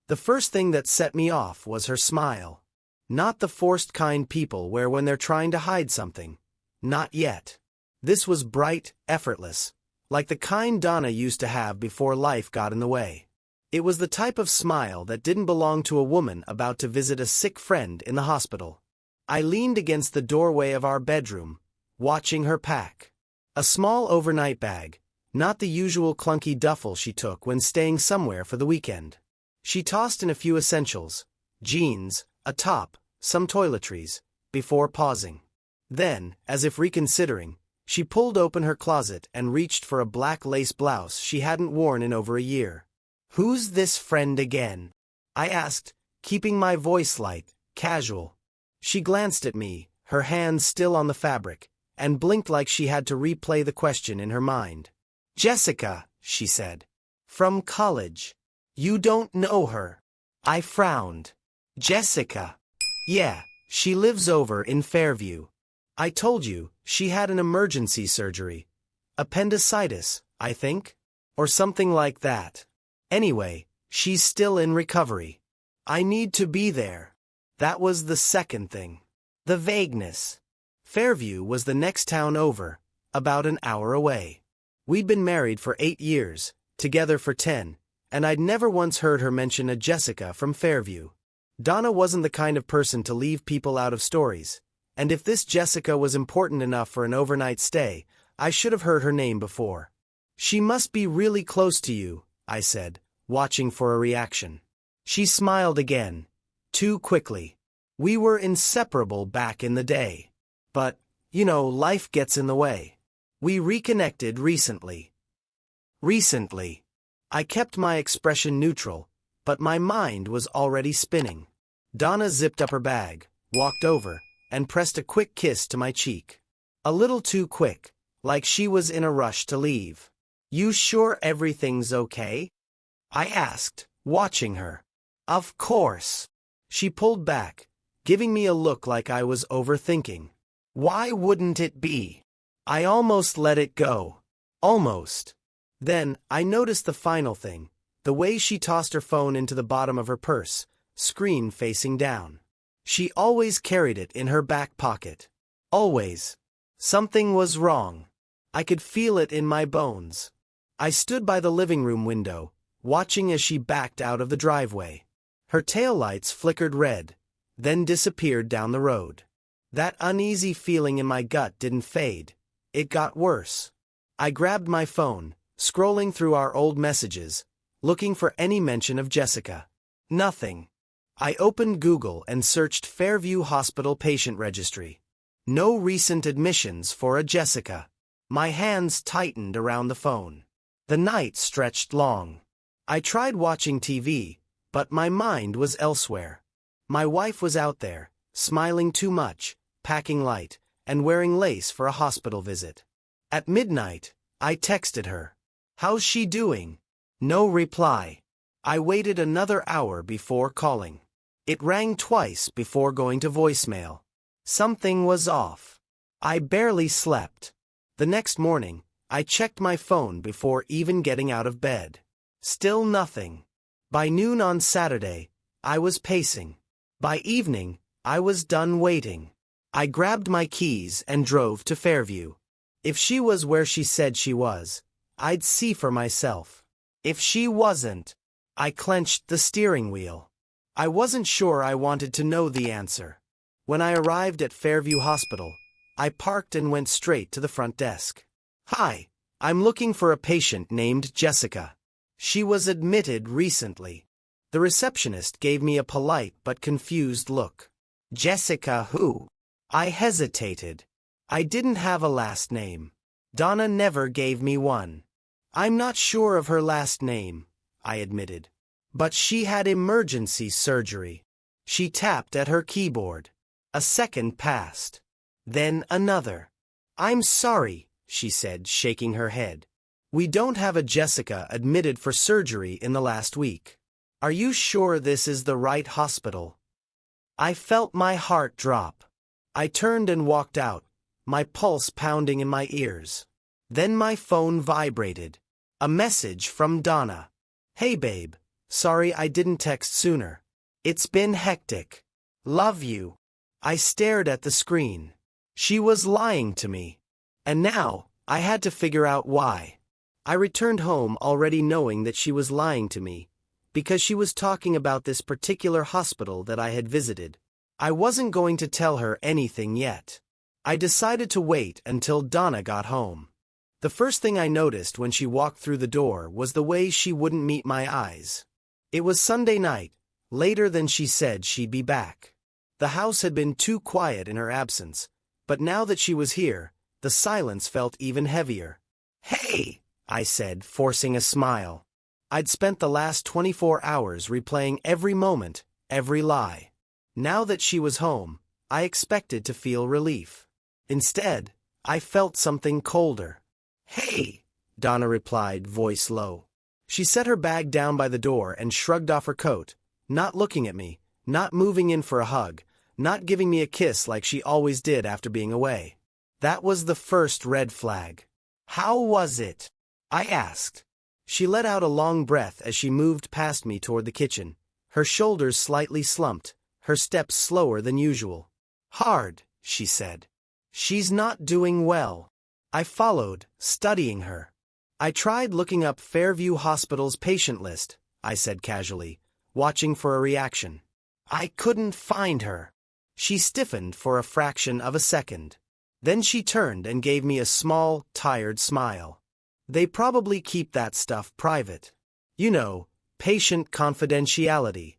The first thing that set me off was her smile. Not the forced kind people wear when they're trying to hide something. Not yet. This was bright, effortless, like the kind Donna used to have before life got in the way. It was the type of smile that didn't belong to a woman about to visit a sick friend in the hospital. I leaned against the doorway of our bedroom, watching her pack. A small overnight bag, not the usual clunky duffel she took when staying somewhere for the weekend. She tossed in a few essentials, jeans, a top, some toiletries, before pausing. Then, as if reconsidering, she pulled open her closet and reached for a black lace blouse she hadn't worn in over a year. "Who's this friend again?" I asked, keeping my voice light, casual. She glanced at me, her hands still on the fabric, and blinked like she had to replay the question in her mind. "Jessica," she said. "From college. You don't know her." I frowned. "Jessica? Yeah, she lives over in Fairview. I told you, she had an emergency surgery. Appendicitis, I think? Or something like that. Anyway, she's still in recovery. I need to be there." That was the second thing. The vagueness. Fairview was the next town over, about an hour away. We'd been married for 8 years, together for 10, and I'd never once heard her mention a Jessica from Fairview. Donna wasn't the kind of person to leave people out of stories, and if this Jessica was important enough for an overnight stay, I should have heard her name before. "She must be really close to you," I said, watching for a reaction. She smiled again. Too quickly. "We were inseparable back in the day. But, life gets in the way. We reconnected recently." Recently. I kept my expression neutral, but my mind was already spinning. Donna zipped up her bag, walked over, and pressed a quick kiss to my cheek. A little too quick, like she was in a rush to leave. "You sure everything's okay?" I asked, watching her. "Of course." She pulled back, giving me a look like I was overthinking. "Why wouldn't it be?" I almost let it go. Almost. Then, I noticed the final thing, the way she tossed her phone into the bottom of her purse, screen facing down. She always carried it in her back pocket. Always. Something was wrong. I could feel it in my bones. I stood by the living room window, watching as she backed out of the driveway. Her taillights flickered red, then disappeared down the road. That uneasy feeling in my gut didn't fade. It got worse. I grabbed my phone, scrolling through our old messages, looking for any mention of Jessica. Nothing. I opened Google and searched Fairview Hospital Patient Registry. No recent admissions for a Jessica. My hands tightened around the phone. The night stretched long. I tried watching TV, but my mind was elsewhere. My wife was out there, smiling too much, packing light, and wearing lace for a hospital visit. At midnight, I texted her. "How's she doing?" No reply. I waited another hour before calling. It rang twice before going to voicemail. Something was off. I barely slept. The next morning, I checked my phone before even getting out of bed. Still nothing. By noon on Saturday, I was pacing. By evening, I was done waiting. I grabbed my keys and drove to Fairview. If she was where she said she was, I'd see for myself. If she wasn't, I clenched the steering wheel. I wasn't sure I wanted to know the answer. When I arrived at Fairview Hospital, I parked and went straight to the front desk. "Hi, I'm looking for a patient named Jessica. She was admitted recently." The receptionist gave me a polite but confused look. "Jessica who?" I hesitated. I didn't have a last name. Donna never gave me one. "I'm not sure of her last name," I admitted. "But she had emergency surgery." She tapped at her keyboard. A second passed. Then another. "I'm sorry," she said, shaking her head. "We don't have a Jessica admitted for surgery in the last week. Are you sure this is the right hospital?" I felt my heart drop. I turned and walked out, my pulse pounding in my ears. Then my phone vibrated. A message from Donna. "Hey babe, Sorry I didn't text sooner. It's been hectic. Love you. I stared at the screen. She was lying to me. And now, I had to figure out why. I returned home already knowing that she was lying to me, because she was talking about this particular hospital that I had visited. I wasn't going to tell her anything yet. I decided to wait until Donna got home. The first thing I noticed when she walked through the door was the way she wouldn't meet my eyes. It was Sunday night, later than she said she'd be back. The house had been too quiet in her absence, but now that she was here, the silence felt even heavier. "Hey," I said, forcing a smile. I'd spent the last 24 hours replaying every moment, every lie. Now that she was home, I expected to feel relief. Instead, I felt something colder. "Hey," Donna replied, voice low. She set her bag down by the door and shrugged off her coat, not looking at me, not moving in for a hug, not giving me a kiss like she always did after being away. That was the first red flag. "How was it?" I asked. She let out a long breath as she moved past me toward the kitchen, her shoulders slightly slumped, her steps slower than usual. "Hard," she said. "She's not doing well." I followed, studying her. "I tried looking up Fairview Hospital's patient list," I said casually, watching for a reaction. "I couldn't find her." She stiffened for a fraction of a second. Then she turned and gave me a small, tired smile. "They probably keep that stuff private. You know, patient confidentiality."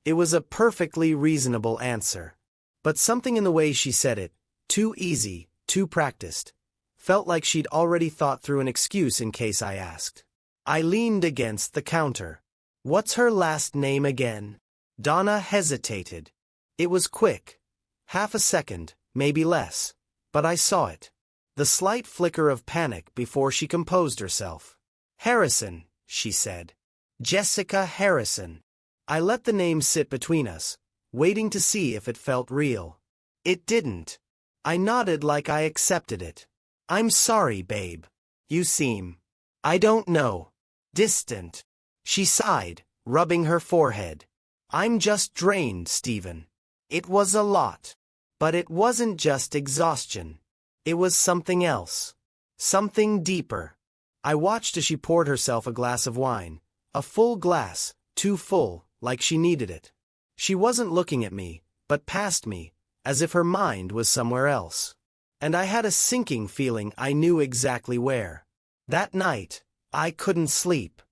It was a perfectly reasonable answer. But something in the way she said it, too easy, too practiced, felt like she'd already thought through an excuse in case I asked. I leaned against the counter. "What's her last name again?" Donna hesitated. It was quick. Half a second, maybe less. But I saw it. The slight flicker of panic before she composed herself. "Harrison," she said. "Jessica Harrison." I let the name sit between us, waiting to see if it felt real. It didn't. I nodded like I accepted it. "I'm sorry, babe. You seem, I don't know, distant." She sighed, rubbing her forehead. "I'm just drained, Stephen. It was a lot. But it wasn't just exhaustion. It was something else. Something deeper." I watched as she poured herself a glass of wine. A full glass, too full, like she needed it. She wasn't looking at me, but past me, as if her mind was somewhere else. And I had a sinking feeling I knew exactly where. That night, I couldn't sleep.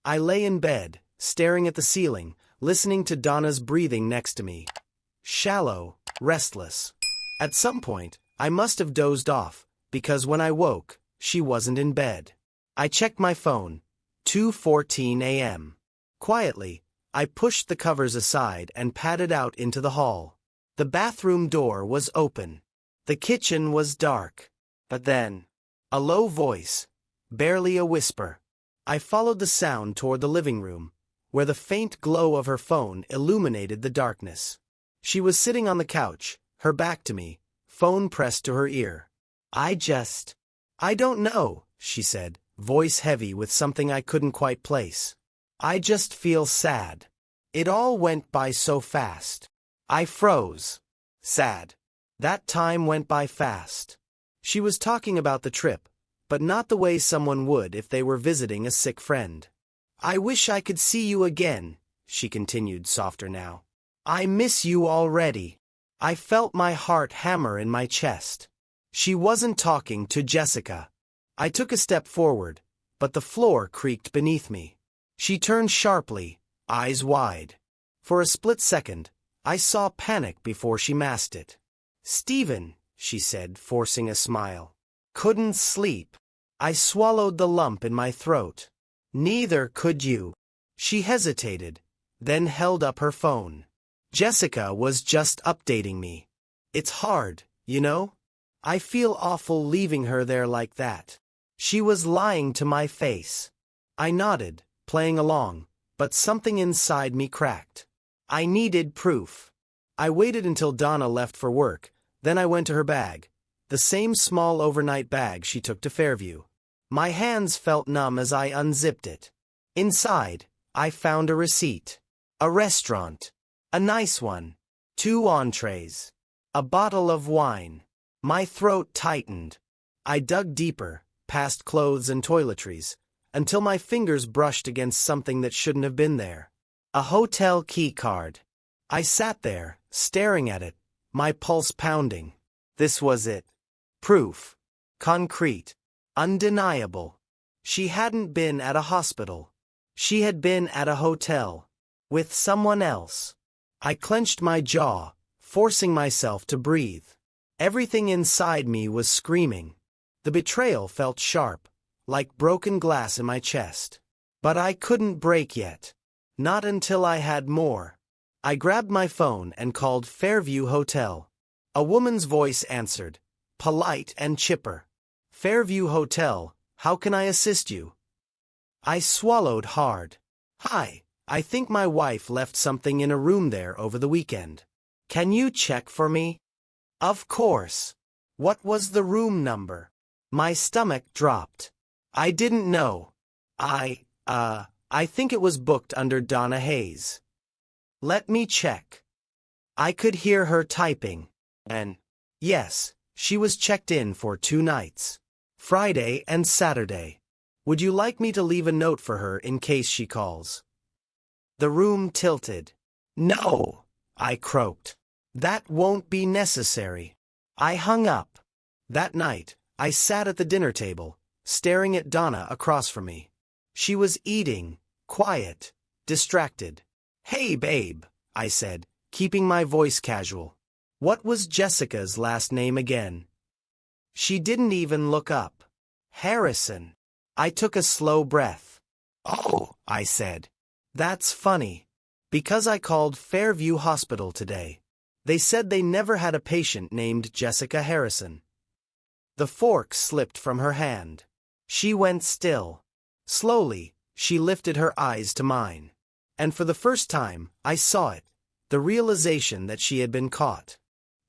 I lay in bed, staring at the ceiling, listening to Donna's breathing next to me. Shallow, restless. At some point, I must have dozed off, because when I woke, she wasn't in bed. I checked my phone. 2:14 a.m. Quietly, I pushed the covers aside and padded out into the hall. The bathroom door was open. The kitchen was dark. But then, a low voice, barely a whisper. I followed the sound toward the living room, where the faint glow of her phone illuminated the darkness. She was sitting on the couch, her back to me, phone pressed to her ear. I don't know," she said, voice heavy with something I couldn't quite place. "I just feel sad. It all went by so fast." I froze. Sad. That time went by fast. She was talking about the trip, but not the way someone would if they were visiting a sick friend. "I wish I could see you again," she continued, softer now. "I miss you already." I felt my heart hammer in my chest. She wasn't talking to Jessica. I took a step forward, but the floor creaked beneath me. She turned sharply, eyes wide. For a split second, I saw panic before she masked it. "Stephen," she said, forcing a smile. "Couldn't sleep." I swallowed the lump in my throat. "Neither could you." She hesitated, then held up her phone. "Jessica was just updating me. It's hard, you know? I feel awful leaving her there like that. She was lying to my face." I nodded, playing along, but something inside me cracked. I needed proof. I waited until Donna left for work, then I went to her bag, the same small overnight bag she took to Fairview. My hands felt numb as I unzipped it. Inside, I found a receipt. A restaurant. A nice one. 2 entrees. A bottle of wine. My throat tightened. I dug deeper, past clothes and toiletries, until my fingers brushed against something that shouldn't have been there. A hotel key card. I sat there, staring at it, my pulse pounding. This was it. Proof. Concrete. Undeniable. She hadn't been at a hospital. She had been at a hotel. With someone else. I clenched my jaw, forcing myself to breathe. Everything inside me was screaming. The betrayal felt sharp, like broken glass in my chest. But I couldn't break yet. Not until I had more. I grabbed my phone and called Fairview Hotel. A woman's voice answered, polite and chipper. Fairview Hotel, how can I assist you? I swallowed hard. Hi, I think my wife left something in a room there over the weekend. Can you check for me? Of course. What was the room number? My stomach dropped. I didn't know. I think it was booked under Donna Hayes. Let me check. I could hear her typing. And, yes, she was checked in for 2 nights. Friday and Saturday. Would you like me to leave a note for her in case she calls? The room tilted. No, I croaked. That won't be necessary. I hung up. That night, I sat at the dinner table, staring at Donna across from me. She was eating, quiet, distracted. Hey, babe, I said, keeping my voice casual. What was Jessica's last name again? She didn't even look up. Harrison. I took a slow breath. Oh, I said. That's funny. Because I called Fairview Hospital today. They said they never had a patient named Jessica Harrison. The fork slipped from her hand. She went still. Slowly, she lifted her eyes to mine. And for the first time, I saw it, the realization that she had been caught.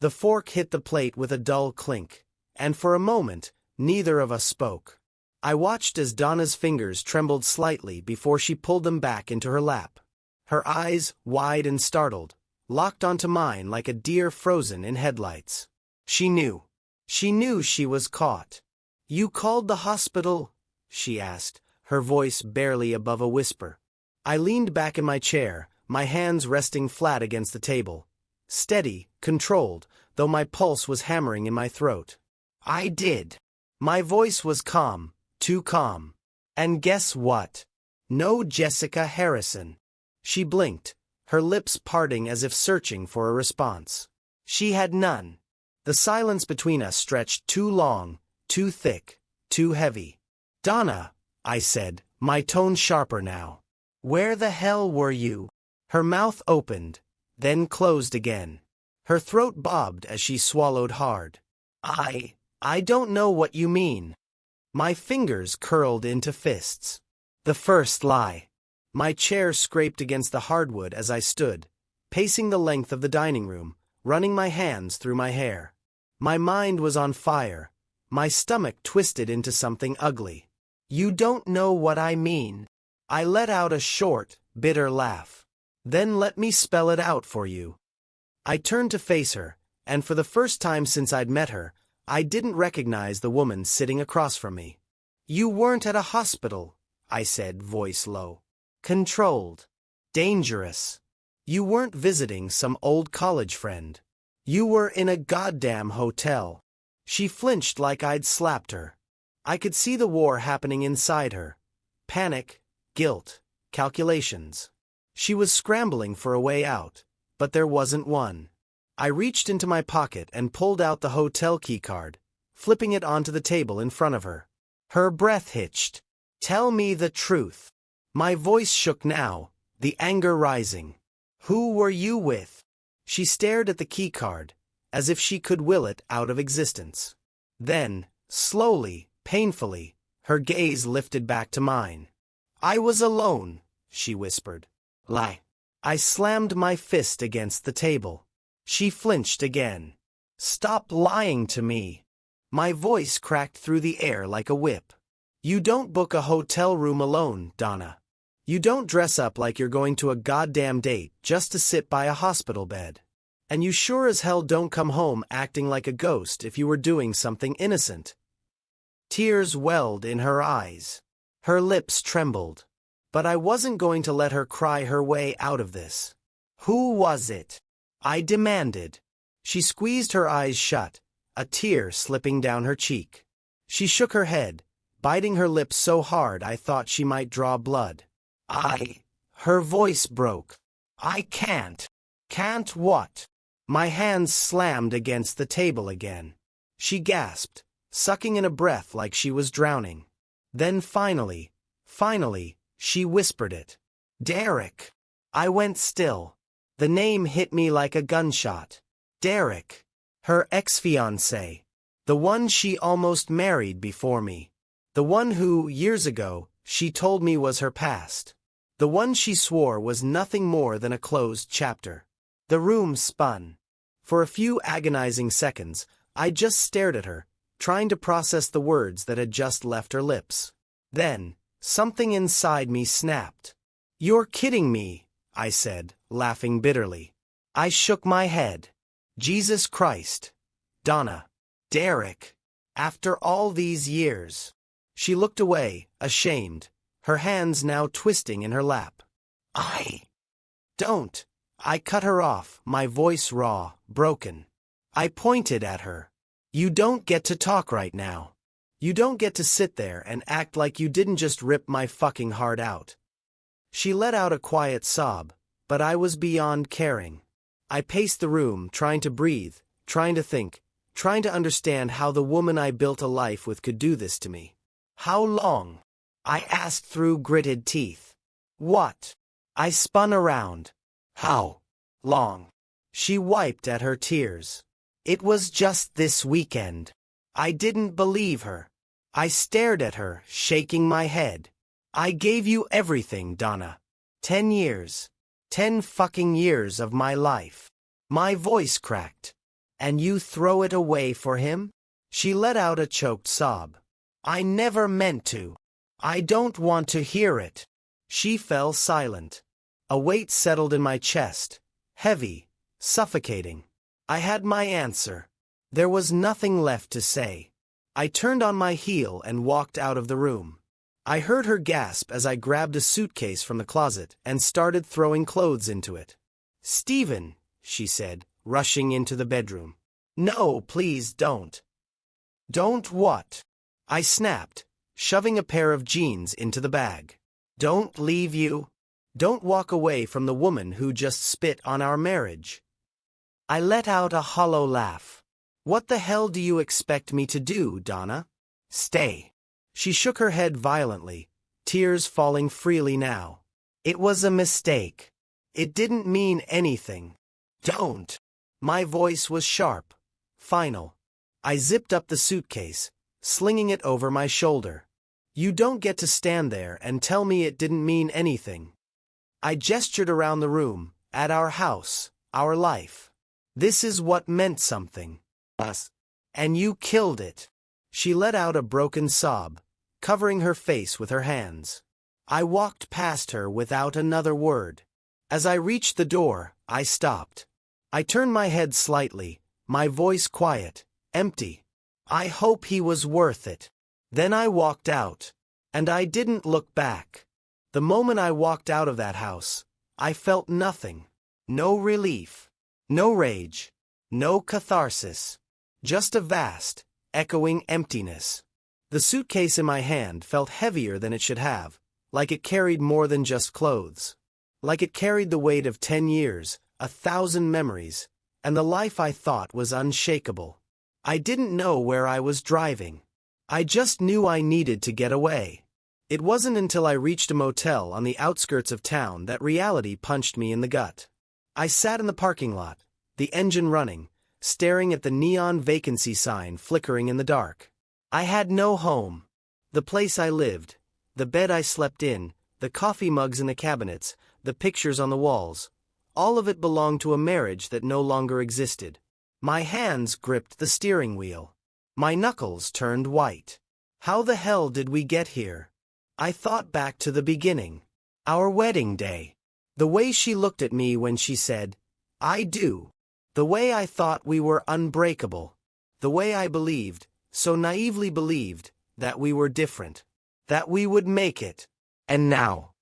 The fork hit the plate with a dull clink, and for a moment, neither of us spoke. I watched as Donna's fingers trembled slightly before she pulled them back into her lap. Her eyes, wide and startled, locked onto mine like a deer frozen in headlights. She knew. She knew she was caught. You called the hospital? She asked, her voice barely above a whisper. I leaned back in my chair, my hands resting flat against the table. Steady, controlled, though my pulse was hammering in my throat. I did. My voice was calm, too calm. And guess what? No Jessica Harrison. She blinked, her lips parting as if searching for a response. She had none. The silence between us stretched too long, too thick, too heavy. Donna, I said, my tone sharper now. Where the hell were you? Her mouth opened, then closed again. Her throat bobbed as she swallowed hard. I don't know what you mean. My fingers curled into fists. The first lie. My chair scraped against the hardwood as I stood, pacing the length of the dining room, running my hands through my hair. My mind was on fire, my stomach twisted into something ugly. You don't know what I mean. I let out a short, bitter laugh. Then let me spell it out for you. I turned to face her, and for the first time since I'd met her, I didn't recognize the woman sitting across from me. You weren't at a hospital, I said, voice low. Controlled. Dangerous. You weren't visiting some old college friend. You were in a goddamn hotel. She flinched like I'd slapped her. I could see the war happening inside her. Panic, guilt, calculations. She was scrambling for a way out, but there wasn't one. I reached into my pocket and pulled out the hotel key card, flipping it onto the table in front of her. Her breath hitched. Tell me the truth. My voice shook now, the anger rising. Who were you with? She stared at the key card, as if she could will it out of existence. Then, slowly, painfully, her gaze lifted back to mine. I was alone, she whispered. Lie. I slammed my fist against the table. She flinched again. Stop lying to me. My voice cracked through the air like a whip. You don't book a hotel room alone, Donna. You don't dress up like you're going to a goddamn date just to sit by a hospital bed. And you sure as hell don't come home acting like a ghost if you were doing something innocent. Tears welled in her eyes. Her lips trembled. But I wasn't going to let her cry her way out of this. Who was it? I demanded. She squeezed her eyes shut, a tear slipping down her cheek. She shook her head, biting her lips so hard I thought she might draw blood. Her voice broke. I can't. Can't what? My hands slammed against the table again. She gasped, sucking in a breath like she was drowning. Then finally, she whispered it. Derek. I went still. The name hit me like a gunshot. Derek. Her ex-fiancé. The one she almost married before me. The one who, years ago, she told me was her past. The one she swore was nothing more than a closed chapter. The room spun. For a few agonizing seconds, I just stared at her, trying to process the words that had just left her lips. Then, something inside me snapped. You're kidding me, I said, laughing bitterly. I shook my head. Jesus Christ. Donna. Derek. After all these years. She looked away, ashamed, her hands now twisting in her lap. Don't. I cut her off, my voice raw, broken. I pointed at her. You don't get to talk right now. You don't get to sit there and act like you didn't just rip my fucking heart out. She let out a quiet sob, but I was beyond caring. I paced the room, trying to breathe, trying to think, trying to understand how the woman I built a life with could do this to me. How long? I asked through gritted teeth. What? I spun around. How long? She wiped at her tears. It was just this weekend. I didn't believe her. I stared at her, shaking my head. I gave you everything, Donna. 10 years. 10 fucking years of my life. My voice cracked. And you throw it away for him? She let out a choked sob. I never meant to. I don't want to hear it. She fell silent. A weight settled in my chest, heavy, suffocating. I had my answer. There was nothing left to say. I turned on my heel and walked out of the room. I heard her gasp as I grabbed a suitcase from the closet and started throwing clothes into it. Stephen, she said, rushing into the bedroom. No, please don't. Don't what? I snapped, shoving a pair of jeans into the bag. Don't leave you. Don't walk away from the woman who just spit on our marriage. I let out a hollow laugh. What the hell do you expect me to do, Donna? Stay. She shook her head violently, tears falling freely now. It was a mistake. It didn't mean anything. Don't. My voice was sharp, final. I zipped up the suitcase, slinging it over my shoulder. You don't get to stand there and tell me it didn't mean anything. I gestured around the room, at our house, our life. This is what meant something. Us. And you killed it. She let out a broken sob, covering her face with her hands. I walked past her without another word. As I reached the door, I stopped. I turned my head slightly, my voice quiet, empty. I hope he was worth it. Then I walked out. And I didn't look back. The moment I walked out of that house, I felt nothing. No relief. No rage. No catharsis. Just a vast, echoing emptiness. The suitcase in my hand felt heavier than it should have, like it carried more than just clothes. Like it carried the weight of 10 years, 1,000 memories, and the life I thought was unshakable. I didn't know where I was driving. I just knew I needed to get away. It wasn't until I reached a motel on the outskirts of town that reality punched me in the gut. I sat in the parking lot, the engine running, staring at the neon vacancy sign flickering in the dark. I had no home. The place I lived, the bed I slept in, the coffee mugs in the cabinets, the pictures on the walls, all of it belonged to a marriage that no longer existed. My hands gripped the steering wheel. My knuckles turned white. How the hell did we get here? I thought back to the beginning. Our wedding day. The way she looked at me when she said, "I do." The way I thought we were unbreakable. The way I believed, so naively believed, that we were different. That we would make it. And now,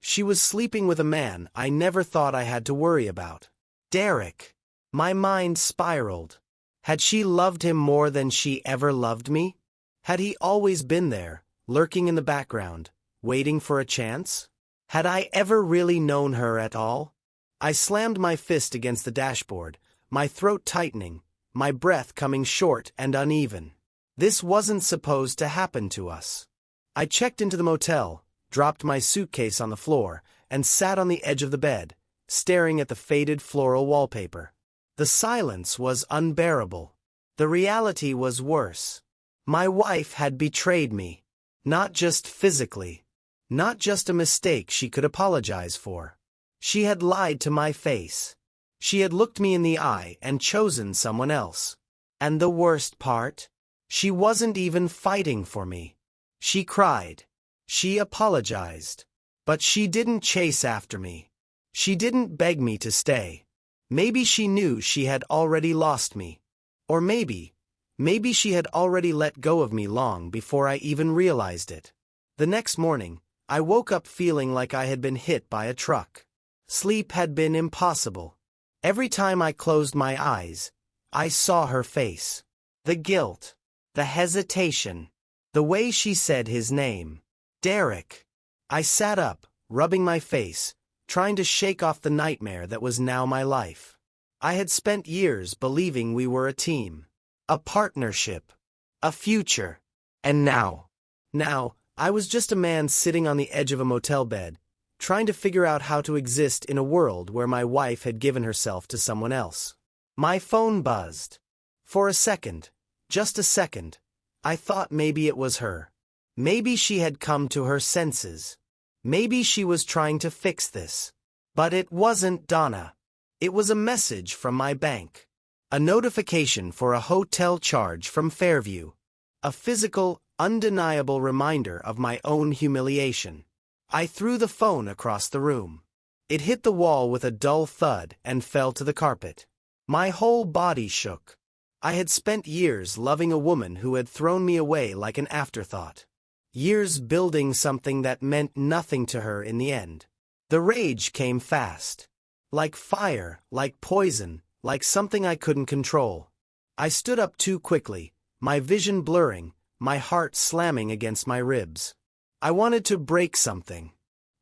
she was sleeping with a man I never thought I had to worry about. Derek. My mind spiraled. Had she loved him more than she ever loved me? Had he always been there, lurking in the background, waiting for a chance? Had I ever really known her at all? I slammed my fist against the dashboard, my throat tightening, my breath coming short and uneven. This wasn't supposed to happen to us. I checked into the motel, dropped my suitcase on the floor, and sat on the edge of the bed, staring at the faded floral wallpaper. The silence was unbearable. The reality was worse. My wife had betrayed me. Not just physically. Not just a mistake she could apologize for. She had lied to my face. She had looked me in the eye and chosen someone else. And the worst part? She wasn't even fighting for me. She cried. She apologized. But she didn't chase after me. She didn't beg me to stay. Maybe she knew she had already lost me. Or maybe she had already let go of me long before I even realized it. The next morning, I woke up feeling like I had been hit by a truck. Sleep had been impossible. Every time I closed my eyes, I saw her face. The guilt. The hesitation. The way she said his name. Derek. I sat up, rubbing my face, trying to shake off the nightmare that was now my life. I had spent years believing we were a team. A partnership. A future. And now, I was just a man sitting on the edge of a motel bed, trying to figure out how to exist in a world where my wife had given herself to someone else. My phone buzzed. For a second, just a second, I thought maybe it was her. Maybe she had come to her senses. Maybe she was trying to fix this. But it wasn't Donna. It was a message from my bank. A notification for a hotel charge from Fairview. A physical, undeniable reminder of my own humiliation. I threw the phone across the room. It hit the wall with a dull thud and fell to the carpet. My whole body shook. I had spent years loving a woman who had thrown me away like an afterthought. Years building something that meant nothing to her in the end. The rage came fast. Like fire, like poison, like something I couldn't control. I stood up too quickly, my vision blurring, my heart slamming against my ribs. I wanted to break something.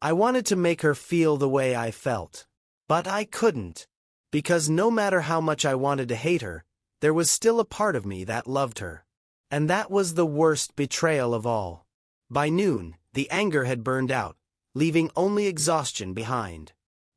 I wanted to make her feel the way I felt. But I couldn't. Because no matter how much I wanted to hate her, there was still a part of me that loved her. And that was the worst betrayal of all. By noon, the anger had burned out, leaving only exhaustion behind.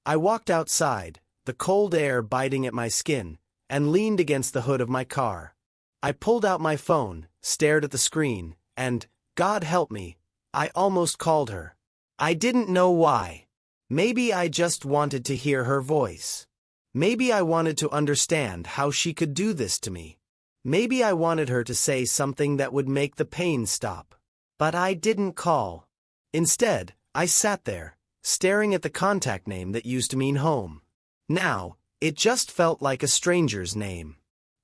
I walked outside, the cold air biting at my skin, and leaned against the hood of my car. I pulled out my phone, stared at the screen, and, God help me, I almost called her. I didn't know why. Maybe I just wanted to hear her voice. Maybe I wanted to understand how she could do this to me. Maybe I wanted her to say something that would make the pain stop. But I didn't call. Instead, I sat there, staring at the contact name that used to mean home. Now, it just felt like a stranger's name.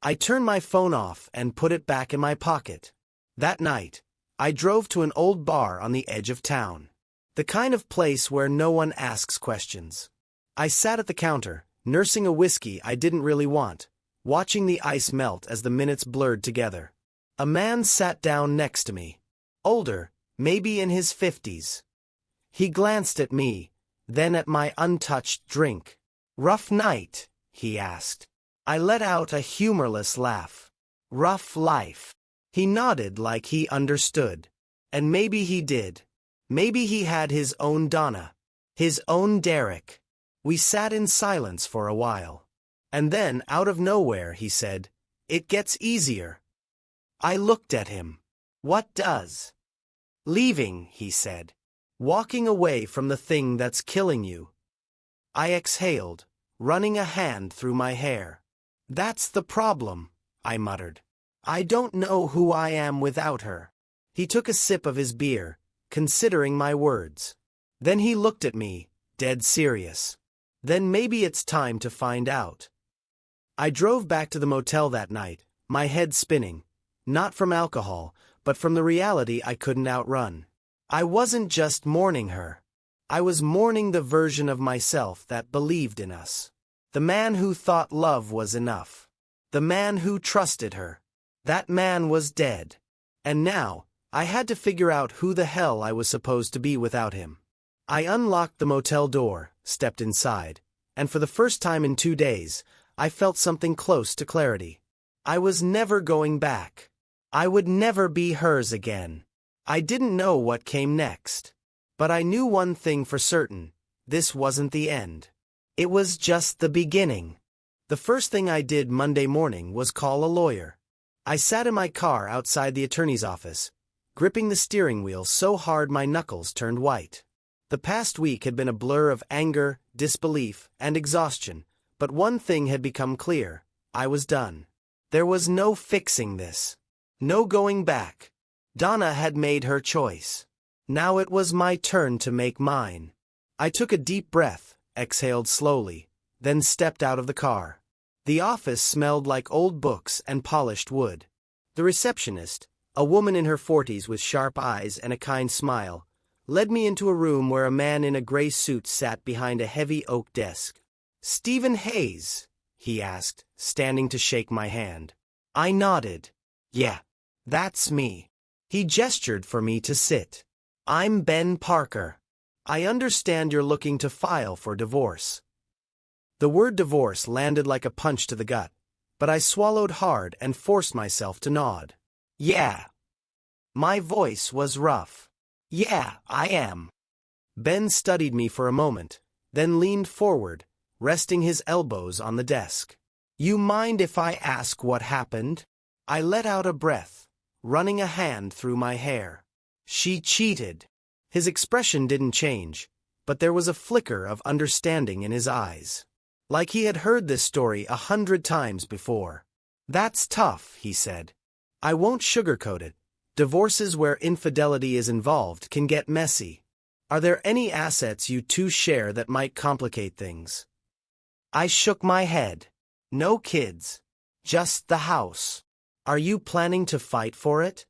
I turned my phone off and put it back in my pocket. That night, I drove to an old bar on the edge of town. The kind of place where no one asks questions. I sat at the counter, nursing a whiskey I didn't really want, watching the ice melt as the minutes blurred together. A man sat down next to me. Older, maybe in his 50s. He glanced at me, then at my untouched drink. "Rough night?" he asked. I let out a humorless laugh. "Rough life." He nodded like he understood. And maybe he did. Maybe he had his own Donna. His own Derek. We sat in silence for a while. And then, out of nowhere, he said, "It gets easier." I looked at him. "What does?" "Leaving," he said. "Walking away from the thing that's killing you." I exhaled, running a hand through my hair. "That's the problem," I muttered. "I don't know who I am without her." He took a sip of his beer, considering my words. Then he looked at me, dead serious. Then maybe it's time to find out. I drove back to the motel that night, my head spinning, not from alcohol, but from the reality I couldn't outrun. I wasn't just mourning her. I was mourning the version of myself that believed in us. The man who thought love was enough. The man who trusted her. That man was dead. And now, I had to figure out who the hell I was supposed to be without him. I unlocked the motel door, stepped inside, and for the first time in 2 days, I felt something close to clarity. I was never going back. I would never be hers again. I didn't know what came next. But I knew one thing for certain: this wasn't the end. It was just the beginning. The first thing I did Monday morning was call a lawyer. I sat in my car outside the attorney's office, gripping the steering wheel so hard my knuckles turned white. The past week had been a blur of anger, disbelief, and exhaustion, but one thing had become clear: I was done. There was no fixing this. No going back. Donna had made her choice. Now it was my turn to make mine. I took a deep breath, exhaled slowly, then stepped out of the car. The office smelled like old books and polished wood. The receptionist, a woman in her 40s with sharp eyes and a kind smile, led me into a room where a man in a gray suit sat behind a heavy oak desk. "Stephen Hayes?" he asked, standing to shake my hand. I nodded. "Yeah, that's me." He gestured for me to sit. "I'm Ben Parker. I understand you're looking to file for divorce." The word divorce landed like a punch to the gut, but I swallowed hard and forced myself to nod. "Yeah." My voice was rough. "Yeah, I am." Ben studied me for a moment, then leaned forward, resting his elbows on the desk. "You mind if I ask what happened?" I let out a breath, running a hand through my hair. "She cheated." His expression didn't change, but there was a flicker of understanding in his eyes. Like he had heard this story 100 times before. "That's tough," he said. "I won't sugarcoat it. Divorces where infidelity is involved can get messy. Are there any assets you two share that might complicate things?" I shook my head. "No kids. Just the house." "Are you planning to fight for it?"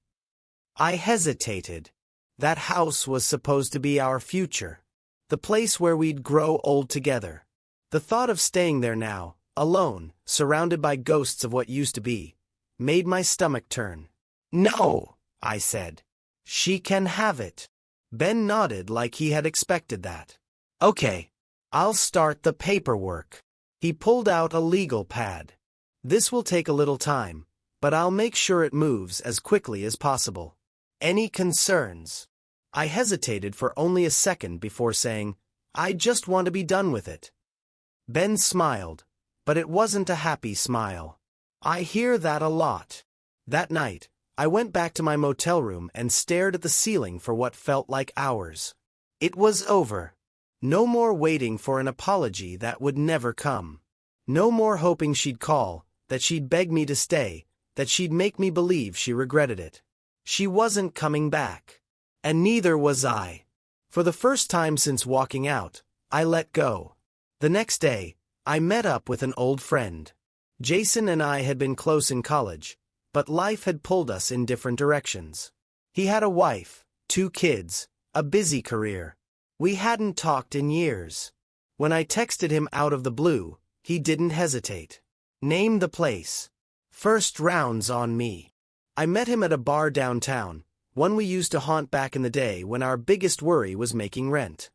I hesitated. That house was supposed to be our future. The place where we'd grow old together. The thought of staying there now, alone, surrounded by ghosts of what used to be, made my stomach turn. "No," I said. "She can have it." Ben nodded like he had expected that. "Okay, I'll start the paperwork." He pulled out a legal pad. "This will take a little time, but I'll make sure it moves as quickly as possible. Any concerns?" I hesitated for only a second before saying, "I just want to be done with it." Ben smiled, but it wasn't a happy smile. "I hear that a lot." That night, I went back to my motel room and stared at the ceiling for what felt like hours. It was over. No more waiting for an apology that would never come. No more hoping she'd call, that she'd beg me to stay, that she'd make me believe she regretted it. She wasn't coming back. And neither was I. For the first time since walking out, I let go. The next day, I met up with an old friend. Jason and I had been close in college, but life had pulled us in different directions. He had a wife, 2 kids, a busy career. We hadn't talked in years. When I texted him out of the blue, he didn't hesitate. "Name the place." "First round's on me." I met him at a bar downtown, one we used to haunt back in the day when our biggest worry was making rent.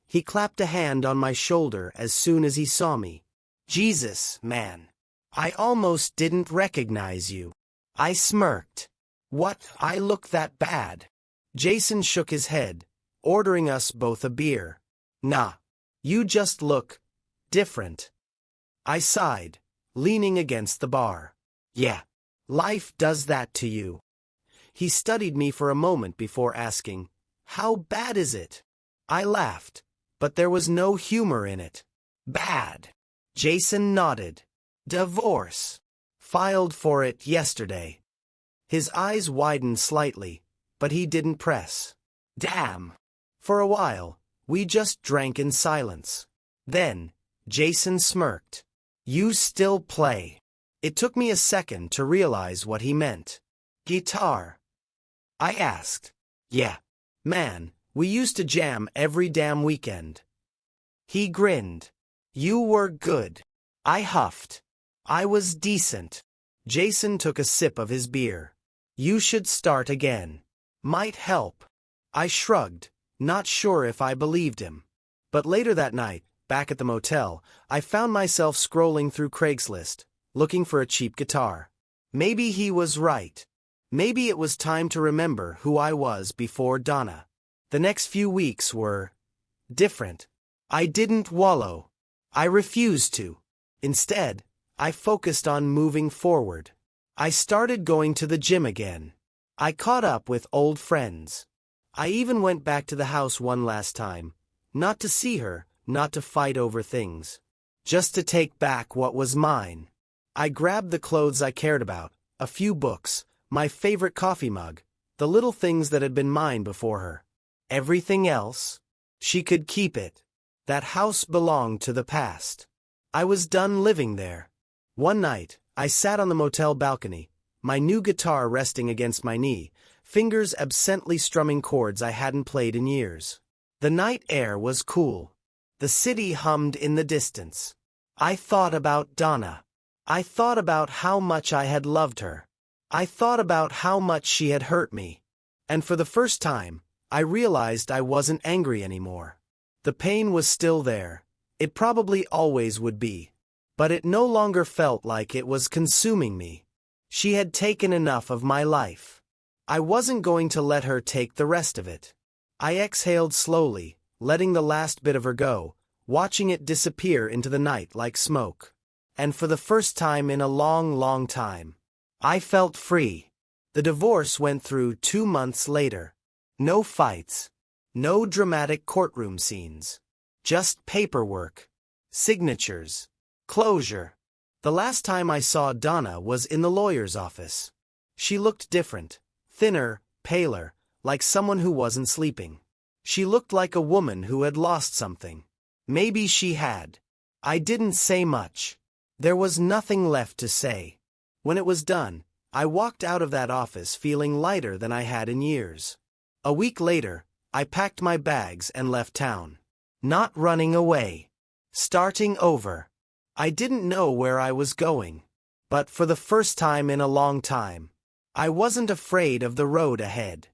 He clapped a hand on my shoulder as soon as he saw me. "Jesus, man. I almost didn't recognize you." I smirked. "What, I look that bad?" Jason shook his head, ordering us both a beer. "Nah. You just look different." I sighed, leaning against the bar. "Yeah. Life does that to you." He studied me for a moment before asking, "How bad is it?" I laughed, but there was no humor in it. "Bad." Jason nodded. "Divorce. Filed for it yesterday." His eyes widened slightly, but he didn't press. "Damn." For a while, We just drank in silence. Then, Jason smirked. You still play? It took me a second to realize what he meant. Guitar? I asked. Yeah. Man, we used to jam every damn weekend. He grinned. You were good. I huffed. I was decent. Jason took a sip of his beer. You should start again. Might help. I shrugged, not sure if I believed him. But later that night, back at the motel, I found myself scrolling through Craigslist, looking for a cheap guitar. Maybe he was right. Maybe it was time to remember who I was before Donna. The next few weeks were different. I didn't wallow. I refused to. Instead, I focused on moving forward. I started going to the gym again. I caught up with old friends. I even went back to the house one last time. Not to see her, not to fight over things. Just to take back what was mine. I grabbed the clothes I cared about, a few books, my favorite coffee mug, the little things that had been mine before her. Everything else? She could keep it. That house belonged to the past. I was done living there. One night, I sat on the motel balcony, my new guitar resting against my knee, fingers absently strumming chords I hadn't played in years. The night air was cool. The city hummed in the distance. I thought about Donna. I thought about how much I had loved her. I thought about how much she had hurt me. And for the first time, I realized I wasn't angry anymore. The pain was still there. It probably always would be. But it no longer felt like it was consuming me. She had taken enough of my life. I wasn't going to let her take the rest of it. I exhaled slowly, letting the last bit of her go, watching it disappear into the night like smoke. And for the first time in a long, long time, I felt free. The divorce went through 2 months later. No fights. No dramatic courtroom scenes. Just paperwork. Signatures. Closure. The last time I saw Donna was in the lawyer's office. She looked different. Thinner, paler, like someone who wasn't sleeping. She looked like a woman who had lost something. Maybe she had. I didn't say much. There was nothing left to say. When it was done, I walked out of that office feeling lighter than I had in years. A week later, I packed my bags and left town. Not running away. Starting over. I didn't know where I was going. But for the first time in a long time, I wasn't afraid of the road ahead.